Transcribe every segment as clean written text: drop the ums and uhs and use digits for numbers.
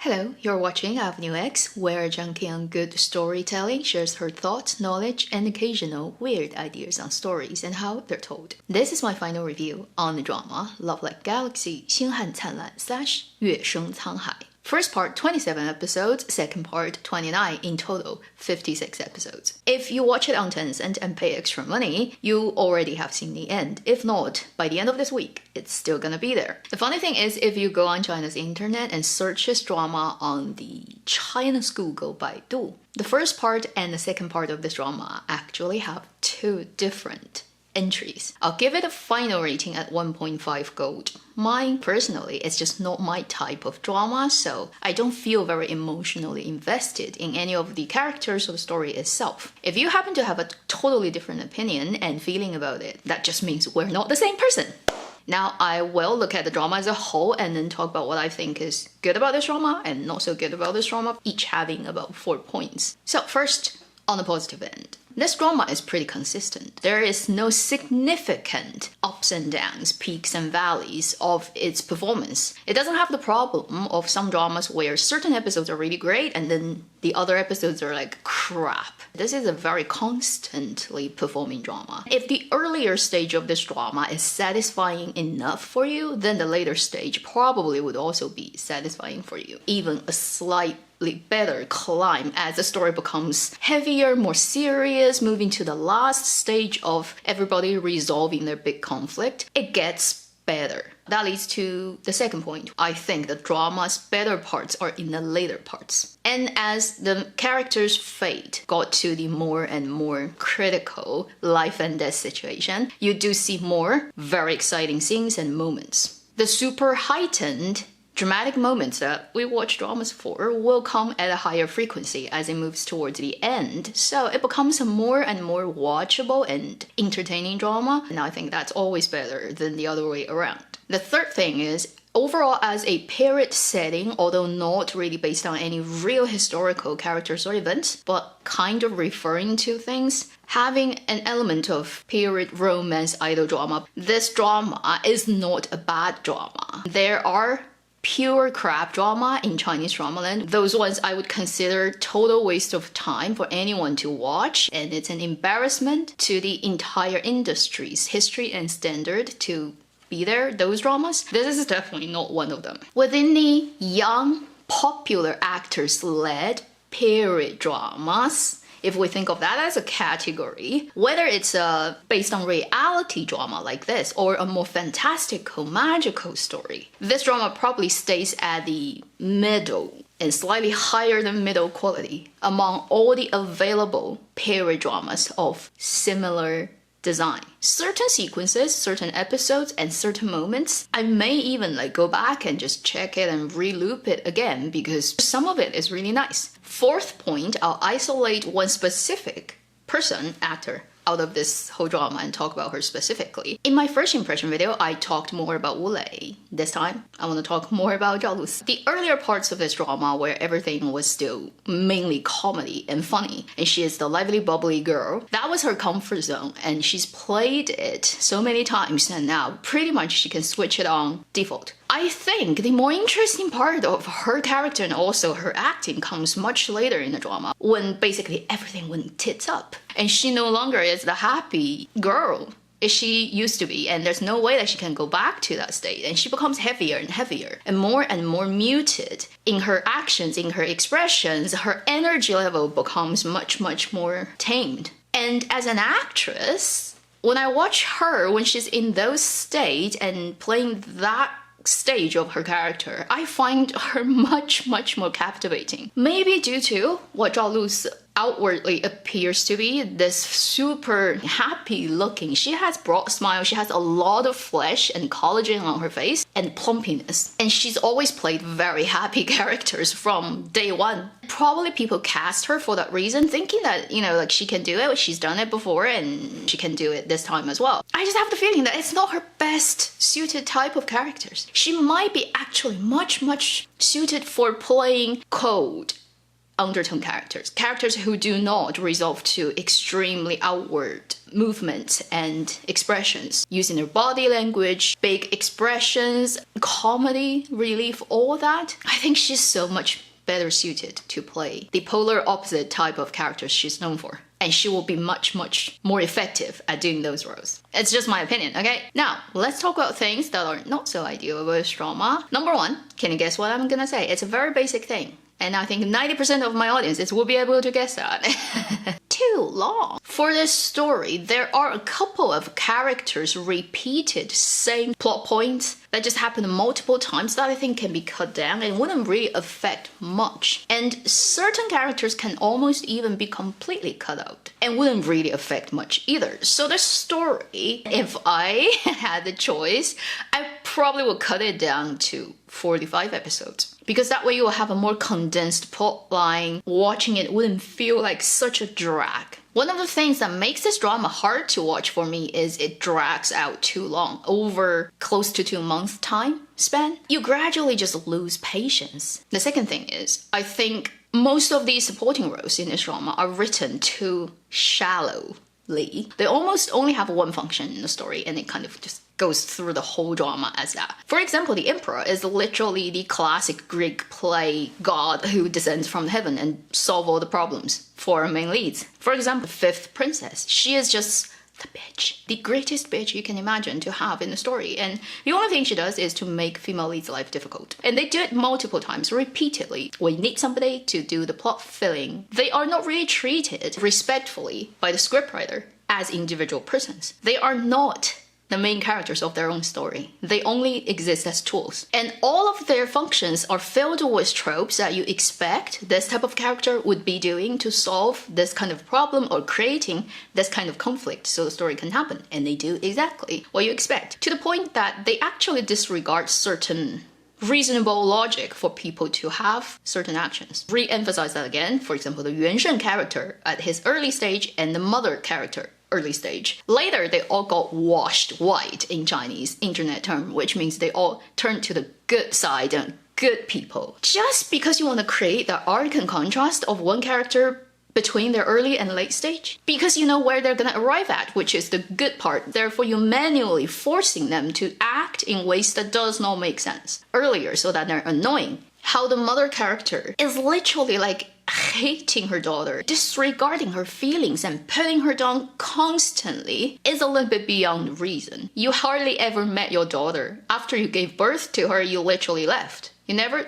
Hello, you're watching Avenue X, where a junkie on good storytelling shares her thoughts, knowledge, and occasional weird ideas on stories and how they're told. This is my final review on the drama Love Like Galaxy 星汉灿烂 / 月升沧海. First part 27 episodes, second part 29, in total 56 episodes. If you watch it on Tencent and pay extra money, you already have seen the end. If not, by the end of this week, it's still gonna be there. The funny thing is, if you go on China's internet and search this drama on the China's Google Baidu, the first part and the second part of this drama actually have two different entries. I'll give it a final rating at 1.5 gold. Mine, personally, is just not my type of drama, so I don't feel very emotionally invested in any of the characters or the story itself. If you happen to have a totally different opinion and feeling about it, that just means we're not the same person. Now, I will look at the drama as a whole and then talk about what I think is good about this drama and not so good about this drama, each having about 4 points. So first, on the positive end. This drama is pretty consistent. There is no significant ups and downs, peaks and valleys of its performance. It doesn't have the problem of some dramas where certain episodes are really great and then the other episodes are like crap. This is a very constantly performing drama. If the earlier stage of this drama is satisfying enough for you, then the later stage probably would also be satisfying for you. Even a slightly better climb as the story becomes heavier, more serious, moving to the last stage of everybody resolving their big conflict, it gets better. That leads to the second point. I think the drama's better parts are in the later parts. And as the characters' fate got to the more and more critical life and death situation, you do see more very exciting scenes and moments. The super heightened dramatic moments that we watch dramas for will come at a higher frequency as it moves towards the end, so it becomes a more and more watchable and entertaining drama, and I think that's always better than the other way around. The third thing is, overall as a period setting, although not really based on any real historical characters or events, but kind of referring to things, having an element of period romance idol drama, this drama is not a bad drama. There are pure crap drama in Chinese dramaland. Those ones I would consider total waste of time for anyone to watch, and it's an embarrassment to the entire industry's history and standard to be there, those dramas. This is definitely not one of them. Within the young, popular actors-led period dramas, if we think of that as a category, whether it's based on reality drama like this or a more fantastical, magical story, this drama probably stays at the middle and slightly higher than middle quality among all the available period dramas of similar design. Certain sequences, certain episodes, and certain moments, I may even go back and just check it and re-loop it again because some of it is really nice. Fourth point, I'll isolate one specific person, actor, out of this whole drama and talk about her specifically. In my first impression video, I talked more about Wu Lei. This time, I want to talk more about Zhao Lusi. The earlier parts of this drama where everything was still mainly comedy and funny, and she is the lively, bubbly girl, that was her comfort zone, and she's played it so many times, and now pretty much she can switch it on default. I think the more interesting part of her character and also her acting comes much later in the drama, when basically everything went tits up, and she no longer is the happy girl as she used to be, and there's no way that she can go back to that state, and she becomes heavier and more muted in her actions, in her expressions. Her energy level becomes much more tamed. And as an actress, when I watch her when she's in those states and playing that stage of her character, I find her much more captivating. Maybe due to what Zhao Lusi outwardly appears to be, this super happy looking. She has broad smile, she has a lot of flesh and collagen on her face and plumpiness, and she's always played very happy characters from day one. Probably people cast her for that reason, thinking that, she can do it, she's done it before and she can do it this time as well. I just have the feeling that it's not her best suited type of characters. She might be actually much suited for playing cold, undertone characters. Characters who do not resolve to extremely outward movements and expressions, using their body language, big expressions, comedy, relief, all that. I think she's so much better suited to play the polar opposite type of characters she's known for. And she will be much, much more effective at doing those roles. It's just my opinion, okay? Now, let's talk about things that are not so ideal about this drama. Number one, can you guess what I'm gonna say? It's a very basic thing. And I think 90% of my audiences will be able to guess that. Too long. For this story, there are a couple of characters repeated same plot points that just happen multiple times that I think can be cut down and wouldn't really affect much. And certain characters can almost even be completely cut out and wouldn't really affect much either. So this story, if I had the choice, I probably would cut it down to 45 episodes. Because that way you will have a more condensed plot line. Watching it wouldn't feel like such a drag. One of the things that makes this drama hard to watch for me is it drags out too long, over close to 2 months time span. You gradually just lose patience. The second thing is, I think most of these supporting roles in this drama are written too shallowly. They almost only have one function in the story, and it kind of just goes through the whole drama as that. For example, the emperor is literally the classic Greek play god who descends from heaven and solve all the problems for our main leads. For example, the fifth princess, she is just the bitch, the greatest bitch you can imagine to have in the story, and the only thing she does is to make female leads' life difficult. And they do it multiple times, repeatedly. When you need somebody to do the plot filling, they are not really treated respectfully by the scriptwriter as individual persons. They are not the main characters of their own story. They only exist as tools. And all of their functions are filled with tropes that you expect this type of character would be doing to solve this kind of problem or creating this kind of conflict so the story can happen. And they do exactly what you expect. To the point that they actually disregard certain reasonable logic for people to have certain actions. Re-emphasize that again. For example, the Yuan Shen character at his early stage and the mother character early stage. Later, they all got washed white in Chinese internet term, which means they all turned to the good side and good people. Just because you want to create that arc and contrast of one character between their early and late stage, because you know where they're gonna arrive at, which is the good part. Therefore, you're manually forcing them to act in ways that does not make sense earlier so that they're annoying. How the mother character is literally like hating her daughter, disregarding her feelings and putting her down constantly is a little bit beyond reason. You hardly ever met your daughter. After you gave birth to her, you literally left. You never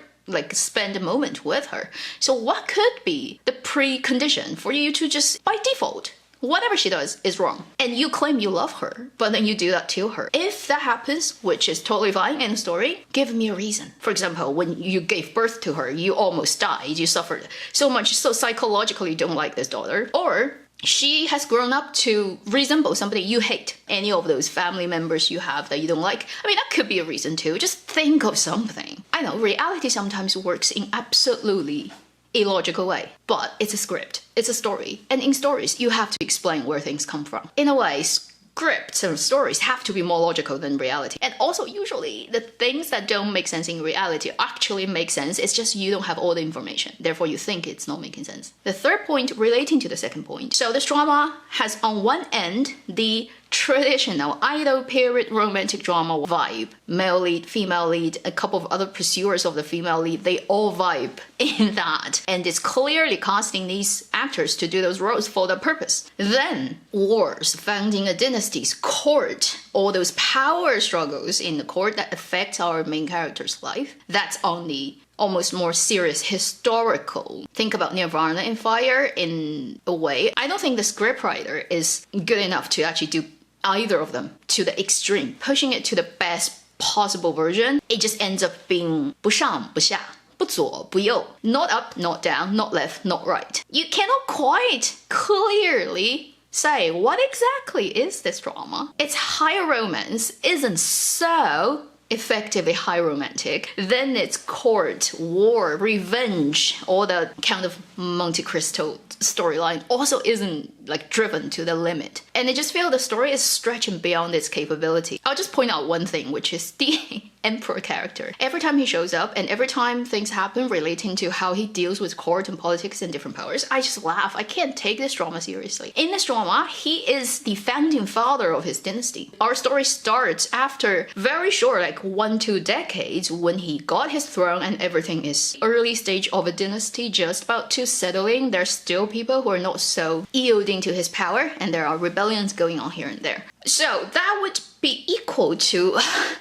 spend a moment with her. So what could be the precondition for you to just, by default, whatever she does is wrong, and you claim you love her, but then you do that to her? If that happens, which is totally fine in the story, give me a reason. For example, when you gave birth to her, you almost died, you suffered so much, so psychologically you don't like this daughter. Or she has grown up to resemble somebody you hate. Any of those family members you have that you don't like. I mean, that could be a reason too. Just think of something. I know, reality sometimes works in absolutely illogical way, but it's a script, it's a story, and in stories you have to explain where things come from. In a way, scripts and stories have to be more logical than reality. And also, usually the things that don't make sense in reality actually make sense. It's just you don't have all the information, therefore you think it's not making sense. The third point relating to the second point, so this drama has on one end the traditional idol period romantic drama vibe. Male lead, female lead, a couple of other pursuers of the female lead, they all vibe in that. And it's clearly casting these actors to do those roles for that purpose. Then, wars, founding a dynasty's court, all those power struggles in the court that affect our main character's life. That's on the almost more serious historical. Think about Nirvana in Fire in a way. I don't think the scriptwriter is good enough to actually do either of them to the extreme, pushing it to the best possible version. It just ends up being 不上不下，不左不右, not up, not down, not left, not right. You cannot quite clearly say what exactly is this drama. Its high romance isn't so effectively high romantic. Then it's court, war, revenge, all the kind of Monte Cristo storyline also isn't driven to the limit. And I just feel the story is stretching beyond its capability. I'll just point out one thing, which is the emperor character. Every time he shows up and every time things happen relating to how he deals with court and politics and different powers, I just laugh. I can't take this drama seriously. In this drama, he is the founding father of his dynasty. Our story starts after very short, like 1-2 decades, when he got his throne and everything is early stage of a dynasty just about to settling. There's still people who are not so yielding to his power, and there are rebellions going on here and there. So that would be equal to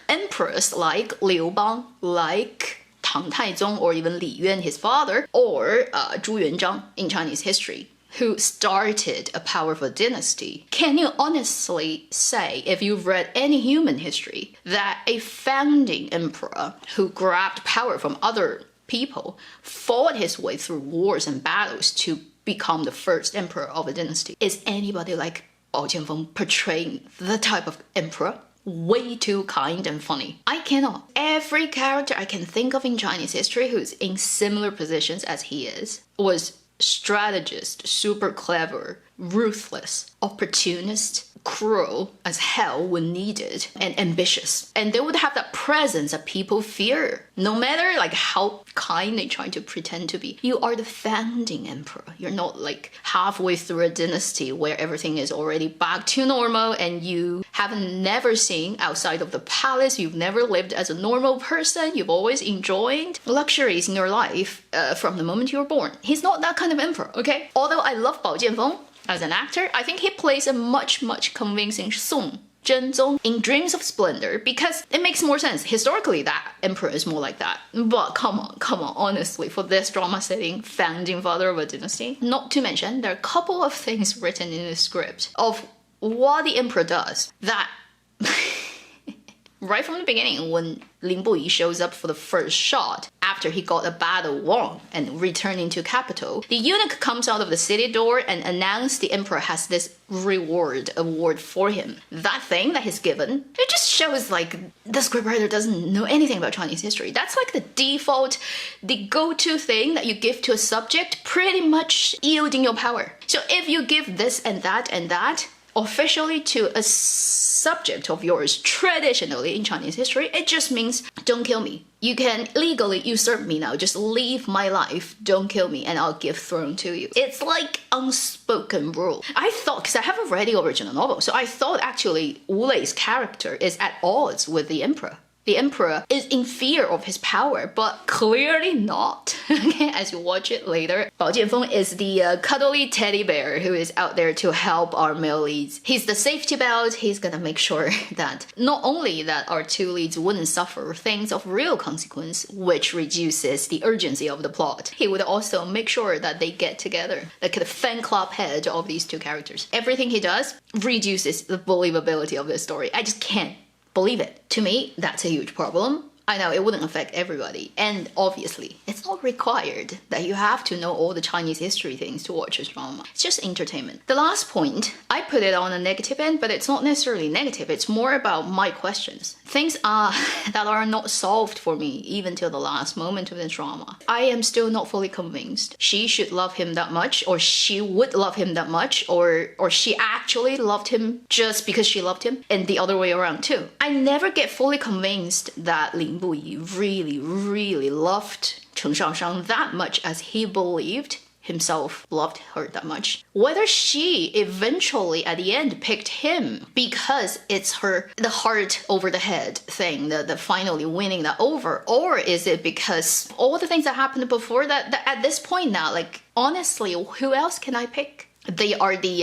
emperors like Liu Bang, like Tang Taizong, or even Li Yuan, his father, or Zhu Yuanzhang in Chinese history, who started a powerful dynasty. Can you honestly say, if you've read any human history, that a founding emperor who grabbed power from other people fought his way through wars and battles to become the first emperor of a dynasty? Is anybody like Bao Jianfeng portraying the type of emperor? Way too kind and funny. I cannot. Every character I can think of in Chinese history who's in similar positions as he is was strategist, super clever, ruthless, opportunist, cruel as hell when needed, and ambitious. And they would have that presence that people fear. No matter like how kind they try to pretend to be. You are the founding emperor. You're not like halfway through a dynasty where everything is already back to normal and you haven't never seen outside of the palace. You've never lived as a normal person. You've always enjoyed luxuries in your life from the moment you were born. He's not that kind of emperor, okay? Although I love Bao Jianfeng as an actor, I think he plays a much convincing Song Zhenzong in Dreams of Splendor because it makes more sense. Historically, that emperor is more like that. But come on, honestly, for this drama setting, founding father of a dynasty, not to mention, there are a couple of things written in the script of what the emperor does that right from the beginning, when Lin Buyi shows up for the first shot, after he got a battle won and returning to capital, the eunuch comes out of the city door and announces the emperor has this award for him. That thing that he's given, it just shows like the scriptwriter doesn't know anything about Chinese history. That's like the default, the go-to thing that you give to a subject, pretty much yielding your power. So if you give this and that officially to a subject of yours traditionally in Chinese history, it just means don't kill me. You can legally usurp me now. Just leave my life. Don't kill me and I'll give throne to you. It's like unspoken rule. I thought, because I haven't read the original novel, so I thought actually Wu Lei's character is at odds with the emperor. The emperor is in fear of his power, but clearly not. As you watch it later, Bao Jianfeng is the cuddly teddy bear who is out there to help our male leads. He's the safety belt. He's gonna make sure that not only that our two leads wouldn't suffer things of real consequence, which reduces the urgency of the plot, he would also make sure that they get together, like the fan club head of these two characters. Everything he does reduces the believability of the story. I just can't believe it. To me, that's a huge problem. I know it wouldn't affect everybody, and obviously, it's not required that you have to know all the Chinese history things to watch a drama. It's just entertainment. The last point, I put it on a negative end, but it's not necessarily negative. It's more about my questions. Things that are not solved for me even till the last moment of the drama. I am still not fully convinced she should love him that much, or she would love him that much, or she actually loved him just because she loved him, and the other way around too. I never get fully convinced that Lin Buyi really loved Chen Shaoshang that much as he believed himself loved her that much. Whether she eventually at the end picked him because it's the heart over the head thing, the finally winning that over, or is it because all the things that happened before that at this point now, like honestly, who else can I pick? They are the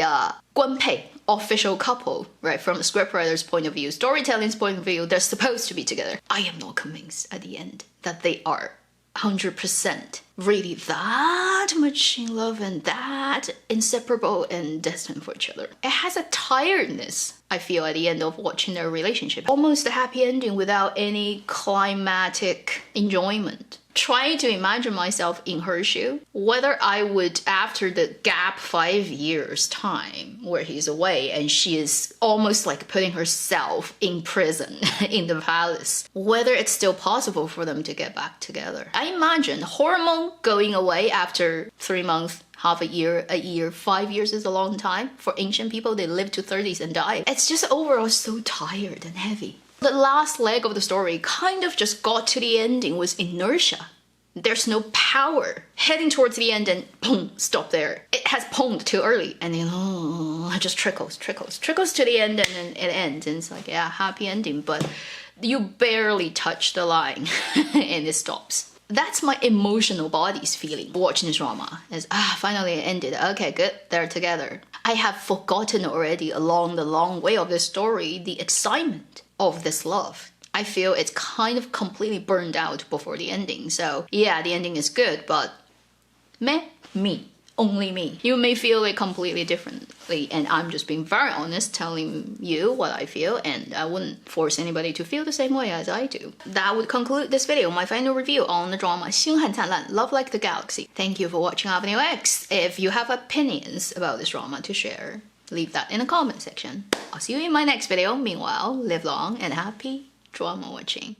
Guanpei official couple, right? From the scriptwriter's point of view, storytelling's point of view, they're supposed to be together. I am not convinced at the end that they are 100% really that much in love and that inseparable and destined for each other. It has a tiredness, I feel, at the end of watching their relationship. Almost a happy ending without any climatic enjoyment. Trying to imagine myself in her shoe, whether I would, after the gap 5 years time where he's away and she is almost like putting herself in prison in the palace, whether it's still possible for them to get back together. I imagine hormone going away after 3 months, half a year, 5 years is a long time. For ancient people, they live to 30s and die. It's just overall so tired and heavy. The last leg of the story kind of just got to the ending with inertia. There's no power. Heading towards the end and boom, stop there. It has ponged too early and then it just trickles to the end and then it ends. And it's like, yeah, happy ending, but you barely touch the line and it stops. That's my emotional body's feeling watching this drama. Is finally it ended. Okay, good, they're together. I have forgotten already along the long way of the story the excitement of this love. I feel it's kind of completely burned out before the ending. So yeah, the ending is good, but meh, me. Only me. You may feel it completely differently, and I'm just being very honest telling you what I feel, and I wouldn't force anybody to feel the same way as I do. That would conclude this video, my final review on the drama 星汉灿烂, Love Like the Galaxy. Thank you for watching Avenue X. If you have opinions about this drama to share, leave that in the comment section. I'll see you in my next video. Meanwhile, live long and happy drama watching.